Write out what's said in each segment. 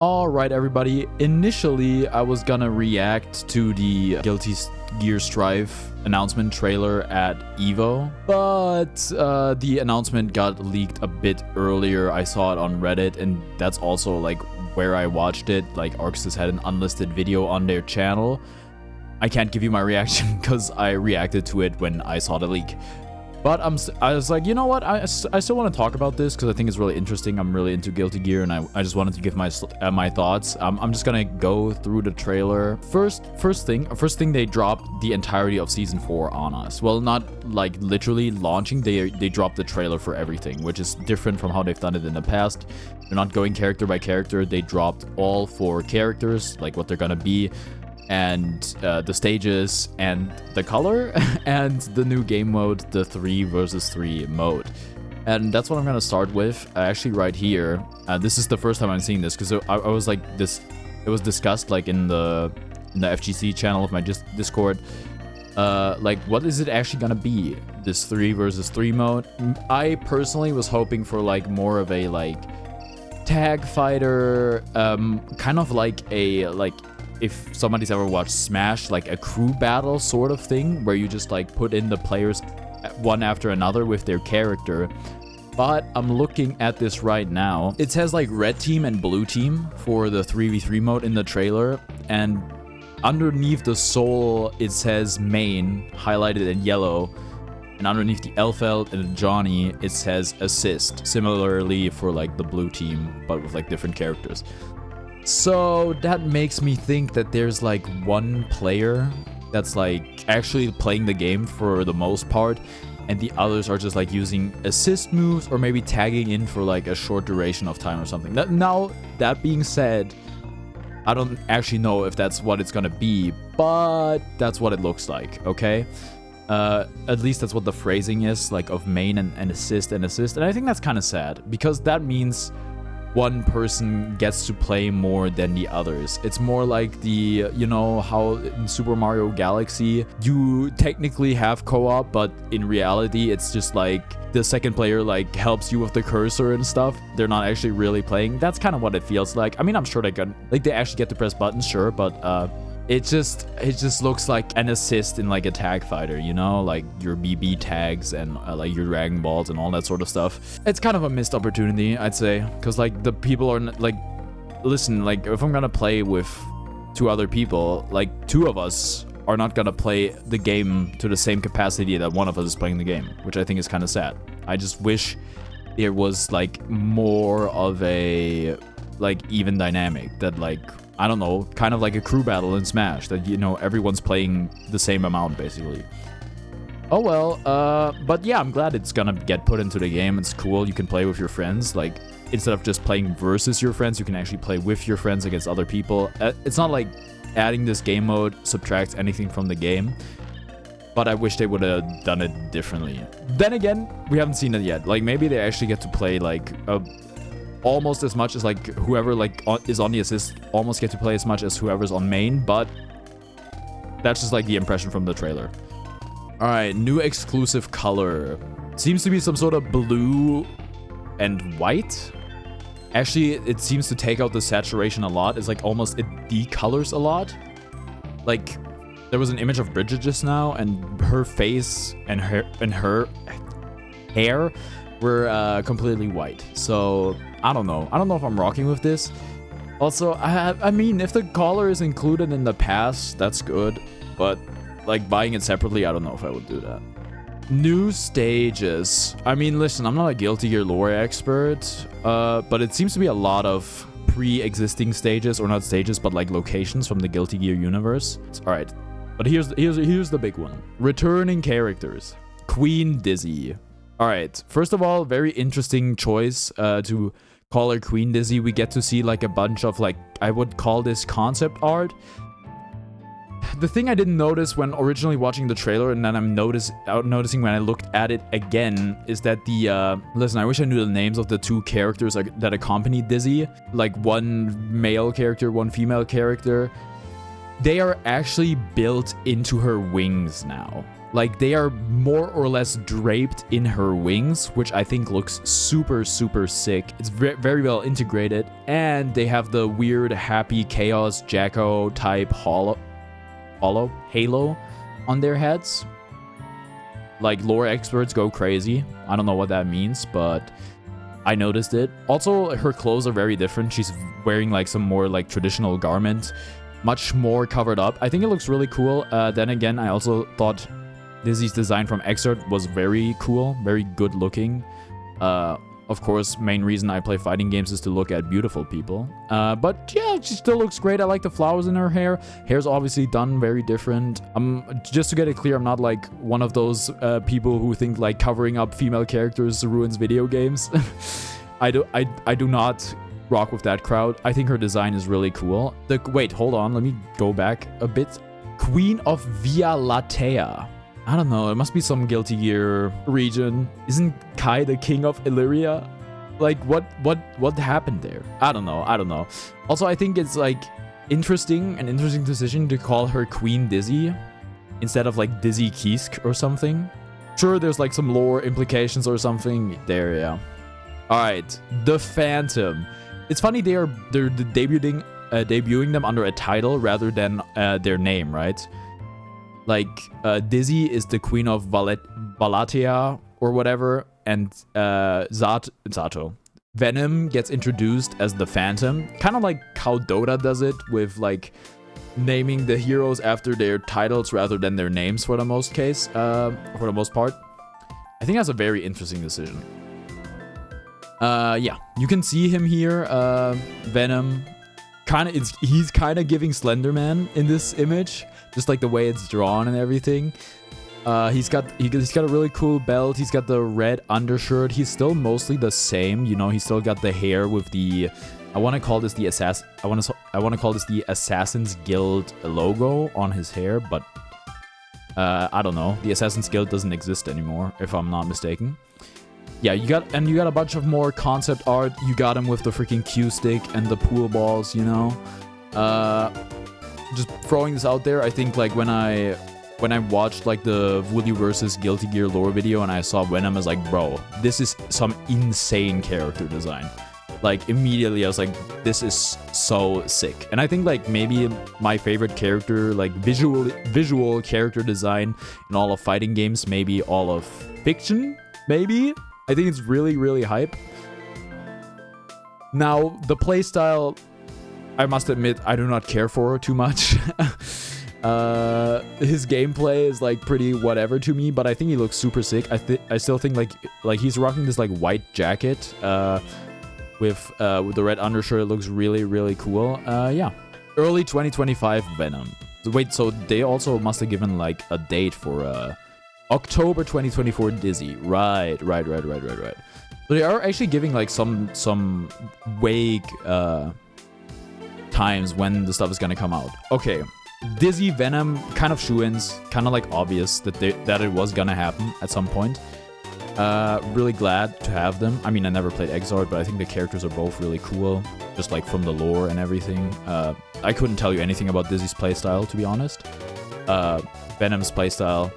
Alright everybody, initially I was gonna react to the Guilty Gear Strive announcement trailer at EVO, but the announcement got leaked a bit earlier. I saw it on Reddit, and that's also like where I watched it. Like Arxis had an unlisted video on their channel. I can't give you my reaction because I reacted to it when I saw the leak. But I was like, you know what? I still want to talk about this because I think it's really interesting. I'm really into Guilty Gear, and I just wanted to give my thoughts. I'm just gonna go through the trailer. First thing, they dropped the entirety of Season 4 on us. Well, not like literally launching. They dropped the trailer for everything, which is different from how they've done it in the past. They're not going character by character. They dropped all 4 characters, like what they're gonna be, and the stages and the color and the new game mode, the 3 versus 3 mode. And that's what I'm gonna start with. Actually right here, this is the first time I'm seeing this because I was like this, it was discussed like in the FGC channel of my Discord. Like what is it actually gonna be, this 3 versus 3 mode? I personally was hoping for like more of a like tag fighter, kind of like a if somebody's ever watched Smash, like a crew battle sort of thing, where you just like put in the players one after another with their character. But I'm looking at this right now. It says like red team and blue team for the 3v3 mode in the trailer, and underneath the soul it says main, highlighted in yellow, and underneath the Elfeld and the Johnny it says assist, similarly for like the blue team but with like different characters. So that makes me think that there's like one player that's like actually playing the game for the most part, and the others are just like using assist moves or maybe tagging in for like a short duration of time or something. Now, that being said, I don't actually know if that's what it's gonna be, but that's what it looks like, okay? At least that's what the phrasing is, like of main and assist and assist, and I think that's kind of sad because that means one person gets to play more than the others. It's more like the, you know, how in Super Mario Galaxy, you technically have co-op, but in reality, it's just like the second player like helps you with the cursor and stuff. They're not actually really playing. That's kind of what it feels like. I mean, I'm sure they actually get to press buttons, sure, but it just looks like an assist in like a tag fighter, you know, like your BB tags and like your Dragon Balls and all that sort of stuff. It's kind of a missed opportunity, I'd say, because like the people are like, listen, like if I'm gonna play with 2 other people, like 2 of us are not gonna play the game to the same capacity that one of us is playing the game, which I think is kind of sad. I just wish there was like more of a like even dynamic that like, I don't know, kind of like a crew battle in Smash, that, you know, everyone's playing the same amount, basically. Oh well, but yeah, I'm glad it's gonna get put into the game. It's cool, you can play with your friends. Like, instead of just playing versus your friends, you can actually play with your friends against other people. It's not like adding this game mode subtracts anything from the game, but I wish they would have done it differently. Then again, we haven't seen it yet. Like, maybe they actually get to play, like, almost as much as like whoever like is on the assist almost get to play as much as whoever's on main, but that's just like the impression from the trailer. All right, new exclusive color seems to be some sort of blue and white. Actually, it seems to take out the saturation a lot. It's like almost it decolors a lot. Like, there was an image of Bridget just now, and her face and her hair were completely white. So I don't know if I'm rocking with this. Also, I mean, if the collar is included in the pass, that's good, but like buying it separately, I don't know if I would do that. New stages. I mean, listen, I'm not a Guilty Gear lore expert, but it seems to be a lot of pre-existing stages, or not stages, but like locations from the Guilty Gear universe. All right, but here's the big one. Returning characters. Queen Dizzy. All right, first of all, very interesting choice to call her Queen Dizzy. We get to see like a bunch of like, I would call this concept art. The thing I didn't notice when originally watching the trailer, and then I'm noticing when I looked at it again, is that the listen, I wish I knew the names of the 2 characters that accompany Dizzy, like one male character, one female character. They are actually built into her wings now. Like, they are more or less draped in her wings, which I think looks super, super sick. It's very well integrated. And they have the weird, happy, chaos, Jacko type halo on their heads. Like, lore experts go crazy. I don't know what that means, but I noticed it. Also, her clothes are very different. She's wearing like some more like traditional garment, much more covered up. I think it looks really cool. Then again, I also thought Dizzy's design from Exert was very cool, very good looking. Of course, main reason I play fighting games is to look at beautiful people. But yeah, she still looks great. I like the flowers in her hair. Hair's obviously done very different. Just to get it clear, I'm not like one of those people who think like covering up female characters ruins video games. I do not rock with that crowd. I think her design is really cool. Wait, hold on. Let me go back a bit. Queen of Via Latea. I don't know, it must be some Guilty Gear region. Isn't Kai the king of Illyria? Like, what happened there? I don't know. Also, I think it's like an interesting decision to call her Queen Dizzy instead of like Dizzy Kisk or something. Sure, there's like some lore implications or something there, yeah. Alright, the Phantom. It's funny they're debuting them under a title rather than their name, right? Like, Dizzy is the queen of Valatia or whatever, and Zato. Venom gets introduced as the Phantom, kind of like how Dota does it with like naming the heroes after their titles rather than their names for the most part. I think that's a very interesting decision. Yeah, you can see him here, Venom. He's kind of giving Slenderman in this image. Just like the way it's drawn and everything. He's got a really cool belt. He's got the red undershirt. He's still mostly the same. You know, he's still got the hair with the. I want to call this the Assassin's Guild logo on his hair, but I don't know. The Assassin's Guild doesn't exist anymore, if I'm not mistaken. Yeah, you got a bunch of more concept art. You got him with the freaking Q stick and the pool balls. You know. Just throwing this out there, I think like when I watched like the Woody versus Guilty Gear lore video and I saw Venom, I was like, bro, this is some insane character design. Like immediately I was like, this is so sick. And I think like maybe my favorite character, like visual character design in all of fighting games, maybe all of fiction, maybe. I think it's really, really hype. Now, the playstyle, I must admit, I do not care for too much. His gameplay is like pretty whatever to me, but I think he looks super sick. I still think like he's rocking this like white jacket with the red undershirt. It looks really, really cool. Yeah, early 2025 Venom. Wait, so they also must have given like a date for October 2024 Dizzy. Right. So they are actually giving like some vague times when the stuff is gonna come out. Okay, Dizzy, Venom, kind of shoo-ins, kind of like obvious that it was gonna happen at some point. Really glad to have them. I mean, I never played Exort, but I think the characters are both really cool, just like from the lore and everything. I couldn't tell you anything about Dizzy's playstyle, to be honest. Venom's playstyle,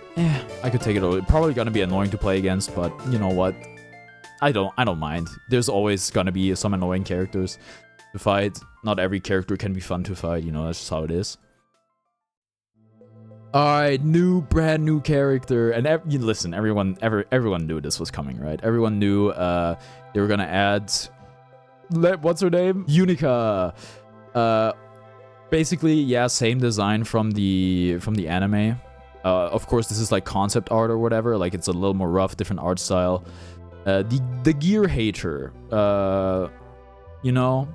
I could take it over. Probably gonna be annoying to play against, but you know what? I don't mind. There's always gonna be some annoying characters to fight. Not every character can be fun to fight, you know, that's just how it is. Alright, brand new character. And listen, everyone knew this was coming, right? Everyone knew they were gonna add, what's her name? Unica. Basically, yeah, same design from the anime. Of course, this is like concept art or whatever. Like, it's a little more rough, different art style. The Gear Hater. You know,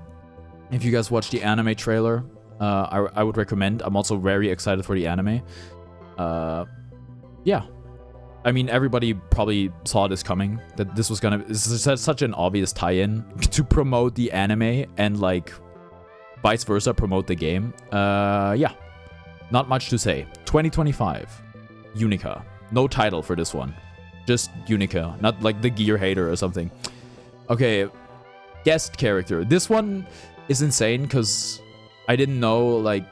if you guys watch the anime trailer, I would recommend. I'm also very excited for the anime. Yeah. I mean, everybody probably saw this coming. That this is such an obvious tie-in to promote the anime and, like, vice versa, promote the game. Yeah. Not much to say. 2025. Unica. No title for this one. Just Unica. Not like the Gear Hater or something. Okay. Guest character. This one is insane because I didn't know, like,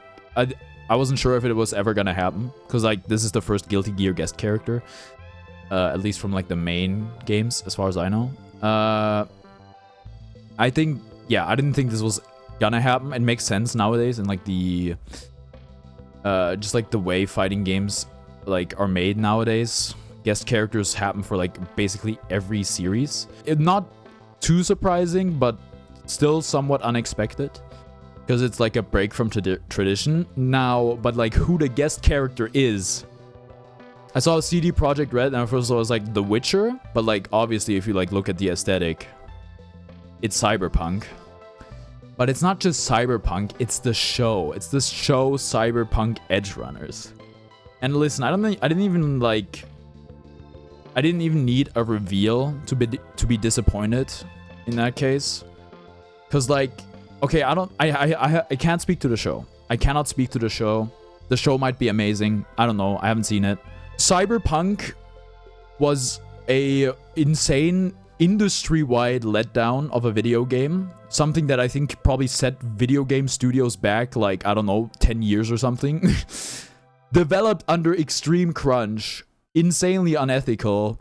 I wasn't sure if it was ever gonna happen, because like this is the first Guilty Gear guest character, at least from like the main games, as far as I know. I think, yeah, I didn't think this was gonna happen. It makes sense nowadays, and like the just like the way fighting games like are made nowadays. Guest characters happen for like basically every series. Not too surprising, but still somewhat unexpected, because it's like a break from tradition now. But like who the guest character is, I saw CD Projekt Red, and at first I was like The Witcher, but like obviously if you like look at the aesthetic, it's Cyberpunk. But it's not just Cyberpunk, it's the show. It's this show Cyberpunk Edgerunners. And listen, I didn't even need a reveal to be disappointed in that case. Cause like, okay, I can't speak to the show. I cannot speak to the show. The show might be amazing. I don't know. I haven't seen it. Cyberpunk was a insane industry-wide letdown of a video game. Something that I think probably set video game studios back like, I don't know, 10 years or something. Developed under extreme crunch, insanely unethical.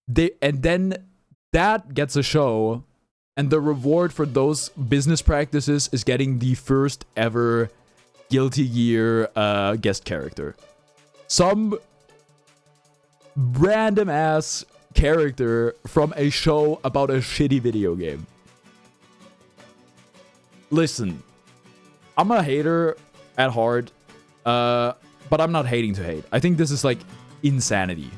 And then that gets a show, and the reward for those business practices is getting the first ever Guilty Gear guest character. Some random ass character from a show about a shitty video game. Listen, I'm a hater at heart, but I'm not hating to hate. I think this is like insanity.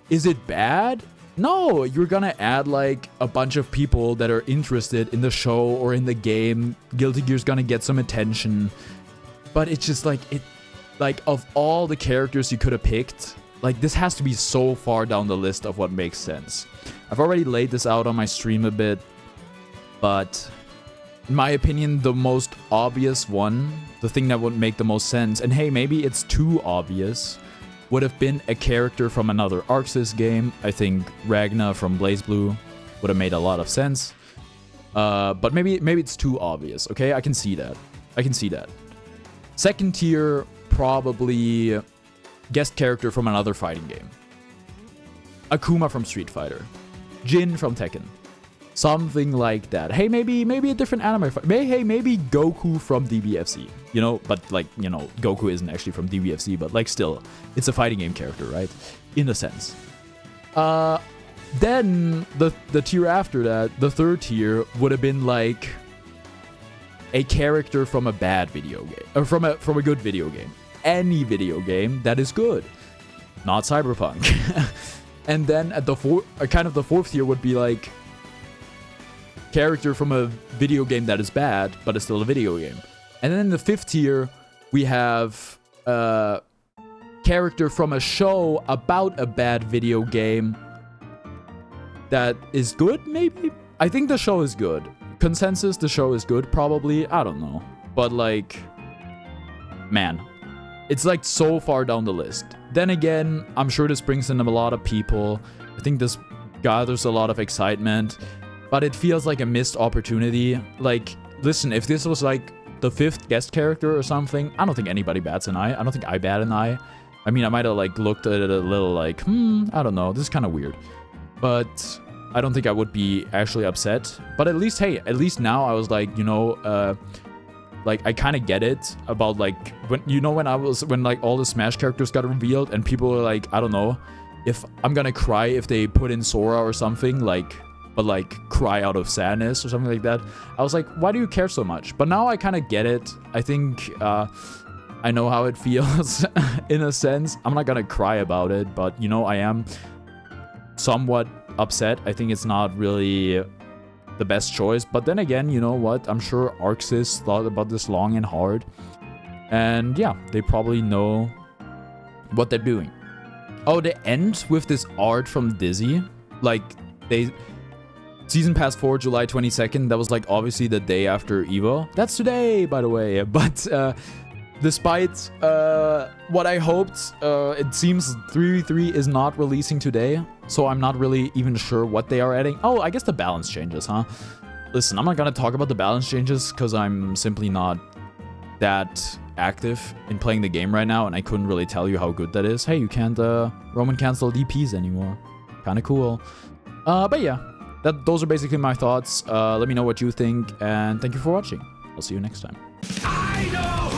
Is it bad? No, you're gonna add like a bunch of people that are interested in the show or in the game. Guilty Gear's gonna get some attention, but it's just like of all the characters you could have picked, like this has to be so far down the list of what makes sense. I've already laid this out on my stream a bit, but in my opinion, the most obvious one, the thing that would make the most sense, and hey, maybe it's too obvious, would have been a character from another Arc Sys game. I think Ragna from BlazBlue would have made a lot of sense. But maybe it's too obvious, okay? I can see that. Second tier, probably guest character from another fighting game. Akuma from Street Fighter. Jin from Tekken. Something like that. Hey, maybe a different anime. Hey, maybe Goku from DBFC. You know, but like, you know, Goku isn't actually from DBFC, but like still, it's a fighting game character, right? In a sense. Then the tier after that, the third tier, would have been like a character from a bad video game, or from a good video game. Any video game that is good, not Cyberpunk. And then at the fourth tier would be like character from a video game that is bad, but it's still a video game. And then in the fifth tier, we have character from a show about a bad video game that is good, maybe? I think the show is good. Consensus, the show is good, probably. I don't know. But like, man, it's like so far down the list. Then again, I'm sure this brings in a lot of people. I think this gathers a lot of excitement. But it feels like a missed opportunity. Like, listen, if this was like the fifth guest character or something, I don't think anybody bats an eye. I don't think I bat an eye. I mean, I might have like looked at it a little like, I don't know, this is kind of weird. But I don't think I would be actually upset. But at least, hey, at least now I was like, you know, like I kind of get it about like, when like all the Smash characters got revealed and people were like, I don't know, if I'm gonna cry if they put in Sora or something, like, but like cry out of sadness or something like that. I was like, why do you care so much? But now I kind of get it. I think I know how it feels in a sense. I'm not gonna cry about it, but you know, I am somewhat upset. I think it's not really the best choice. But then again, you know what? I'm sure Arc Sys thought about this long and hard. And yeah, they probably know what they're doing. Oh, they end with this art from Dizzy. Like, Season Pass 4, July 22nd. That was like obviously the day after EVO. That's today, by the way. But despite what I hoped, it seems 3v3 is not releasing today. So I'm not really even sure what they are adding. Oh, I guess the balance changes, huh? Listen, I'm not gonna talk about the balance changes because I'm simply not that active in playing the game right now, and I couldn't really tell you how good that is. Hey, you can't Roman cancel DPs anymore. Kind of cool. But yeah, those are basically my thoughts. Let me know what you think, and thank you for watching. I'll see you next time. I know